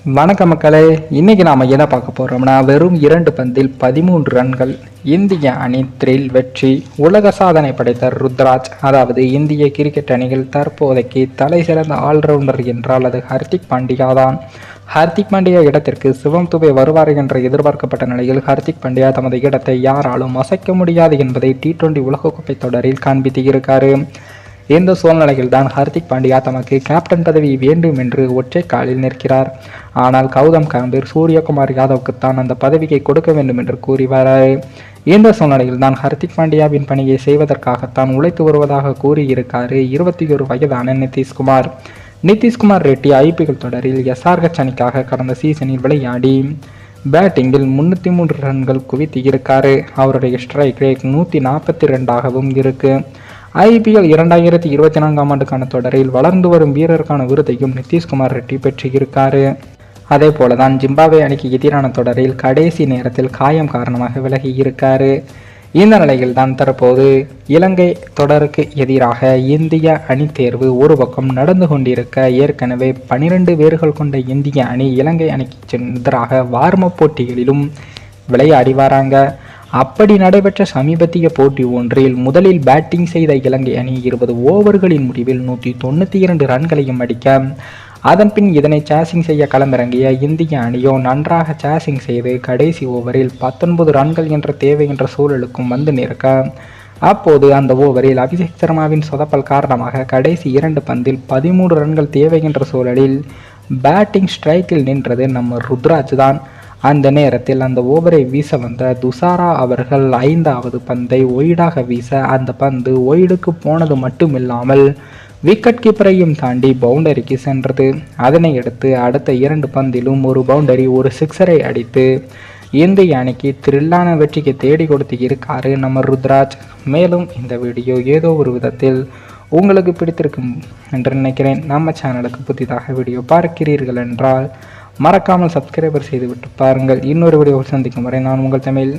வணக்க மக்களே, இன்னைக்கு நாம என்ன பார்க்க போறோம்னா, வெறும் 2 பந்தில் 13 ரன்கள் இந்திய அணி த்ரில் வெற்றி. உலக சாதனை படைத்த ருத்ராஜ், அதாவது இந்திய கிரிக்கெட் அணியில் தற்போதைக்கு தலை சிறந்த ஆல்ரவுண்டர் என்றால் அது ஹர்திக் பாண்டியா தான். ஹர்திக் பாண்டியா இடத்திற்கு சிவம் துபே வருவார் என்று எதிர்பார்க்கப்பட்ட நிலையில் ஹர்திக் பாண்டியா தமது இடத்தை யாராலும் அசைக்க முடியாது என்பதை T20 உலகக்கோப்பை தொடரில் காண்பித்து இருக்காரு. இந்த சூழ்நிலையில் தான் ஹர்திக் பாண்டியா தமக்கு கேப்டன் பதவி வேண்டும் என்று ஒற்றை காலில் நிற்கிறார். ஆனால் கௌதம் கம்பீர் சூரியகுமார் யாதவுக்குத்தான் அந்த பதவியை கொடுக்க வேண்டும் என்று கூறி வராரு. இந்த சூழ்நிலையில் தான் ஹர்திக் பாண்டியாவின் பணியை செய்வதற்காகத்தான் உழைத்து வருவதாக கூறியிருக்காரு 21 வயதான நிதிஷ்குமார் ரெட்டி. IPL தொடரில் SRH அணிக்காக கடந்த சீசனில் விளையாடி பேட்டிங்கில் 303 ரன்கள் குவித்து இருக்காரு. அவருடைய ஸ்ட்ரைக் ரேட் 142ஆகவும் இருக்கு. IPL 2024 ஆண்டுக்கான தொடரில் வளர்ந்து வரும் வீரருக்கான விருதையும் நிதிஷ்குமார் ரெட்டி பெற்றிருக்காரு. அதே போலதான் ஜிம்பாப்வே அணிக்கு எதிரான தொடரில் கடைசி நேரத்தில் காயம் காரணமாக விலகி இருக்காரு. இந்த நிலையில் தான் தற்போது இலங்கை தொடருக்கு எதிராக இந்திய அணி தேர்வு ஒரு பக்கம் நடந்து கொண்டிருக்க, ஏற்கனவே 12 பேர்கள் கொண்ட இந்திய அணி இலங்கை அணிக்கு எதிராக வார்ம் அப் போட்டிகளிலும் விளையாடி வராங்க. அப்படி நடைபெற்ற சமீபத்திய போட்டி ஒன்றில் முதலில் பேட்டிங் செய்த இலங்கை அணி 20 ஓவர்களின் முடிவில் 192 ரன்களையும் அடிக்க, அதன்பின் இதனை சேசிங் செய்ய களமிறங்கிய இந்திய அணியோ நன்றாக சேசிங் செய்து கடைசி ஓவரில் 19 ரன்கள் என்ற தேவை என்ற சூழலுக்கும் வந்து நிற்க, அப்போது அந்த ஓவரில் அபிஷேக் சர்மாவின் சொதப்பல் காரணமாக கடைசி 2 பந்தில் 13 ரன்கள் தேவை என்ற சூழலில் பேட்டிங் ஸ்ட்ரைக்கில் நின்றது நம்ம ருத்ராஜ் தான். அந்த நேரத்தில் அந்த ஓவரை வீச வந்த துஷாரா அவர்கள் 5வது பந்தை ஒய்டாக வீச, அந்த பந்து ஒய்டுக்கு போனது மட்டுமில்லாமல் விக்கெட் கீப்பரையும் தாண்டி பவுண்டரிக்கு சென்றது. அதனை அடுத்து அடுத்த 2 பந்திலும் ஒரு பவுண்டரி ஒரு சிக்ஸரை அடித்து இந்திய அணிக்கு த்ரில்லான வெற்றிக்கு தேடி கொடுத்து இருக்காரு நம்ம ருத்ராஜ். மேலும் இந்த வீடியோ ஏதோ ஒரு விதத்தில் உங்களுக்கு பிடித்திருக்கும் என்று நினைக்கிறேன். நம்ம சேனலுக்கு புதிதாக வீடியோ பார்க்கிறீர்கள் என்றால் மறக்காமல் சப்ஸ்கிரைபர் செய்துவிட்டு பாருங்கள். இன்னொரு வீடியோவில் சந்திக்கும் வரை நான் உங்கள் தமிழ்.